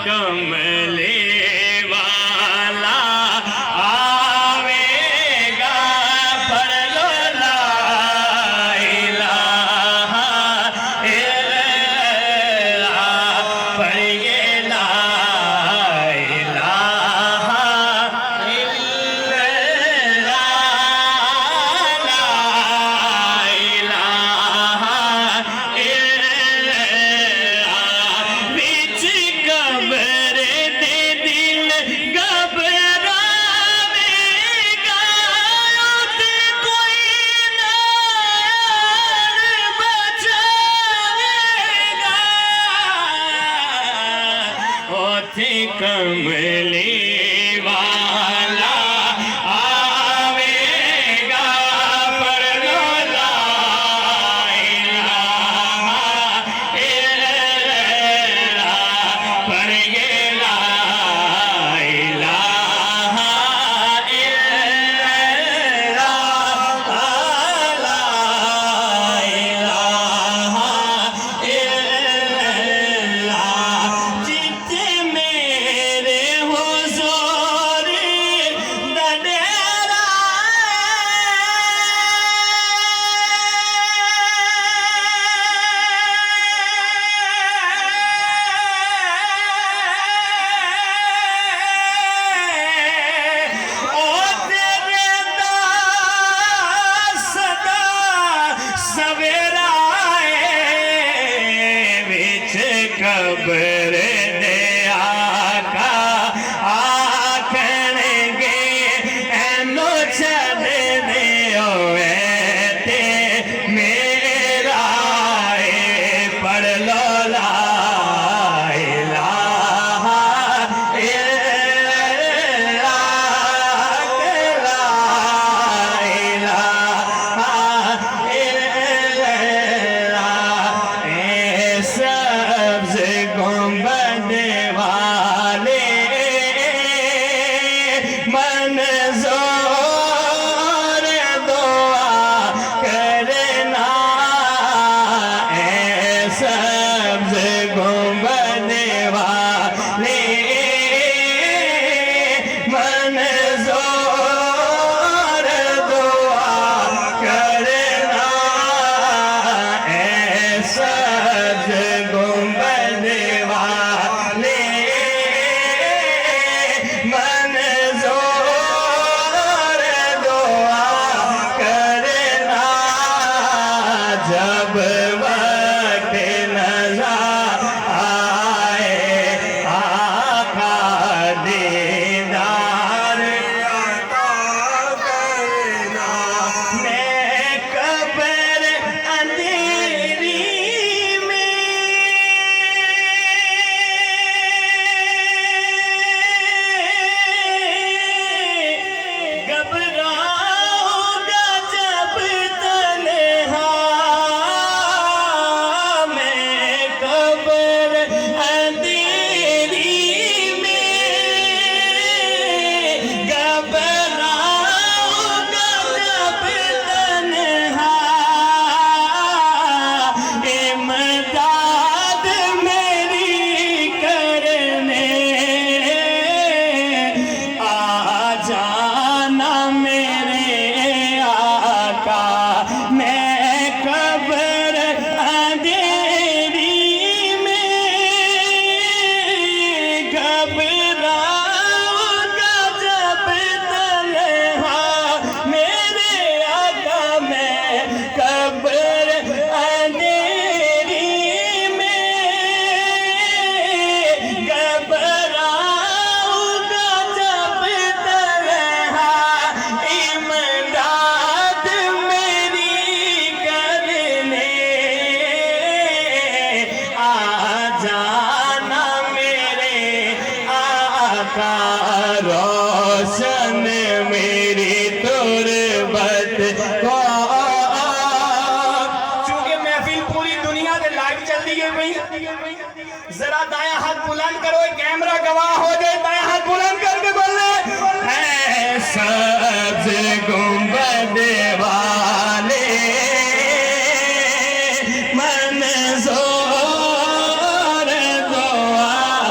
کملے والا آوے گا پڑھ لو لا الہ الا اللہ پڑھیے لا الہ الا اللہ لا الہ الا اللہ وچ قبر دے دل گھبراوے گا تے کوئی نہ بچاوے گا اوتھے کملے والا آوے گا پڑھ لو لا الہ الا اللہ پڑھیے لا الہ الا اللہ لا الہ الا اللہ جتے میرے حضور دا ڈیرا او تیرے دا صدا سویرا وچ قبر دے آقا آکھن گے اینو چھڈ دیو تے میرا پڑھ لو لا الہ الا اللہ لا الہ الا اللہ اے سبز گنبد والے منظور دعا کرنا اے سبز گنبد والے منظور دعا کرنا اے سبز گنبد والے منظور دعا کرنا جب وقت نظر آئے آقا دیدار عطا کرنا میں قبر اندھیری میں گھبراؤں گا جب تنہا میں قبر اندھیری میں گھبراؤں گا جب تنہا امداد میری کرنے آ جانا میرے آقا میں قبر اندھیری میں گھبراؤں گا جب تنہا میرے آقا میں قبر اندھیری میں گھبراؤں گا جب تنہا امداد میری کرنے آ جانا میرے آقا روشن میری تربت کو چونکہ محفل پوری دنیا دے لائیو چل رہی ہے بھئی ذرا دائیں ہاتھ بلند کرو کیمرہ گواہ ہو جائے دائیں ہاتھ بلند کر کے بولے اے سبز گنبد والے منظور دعا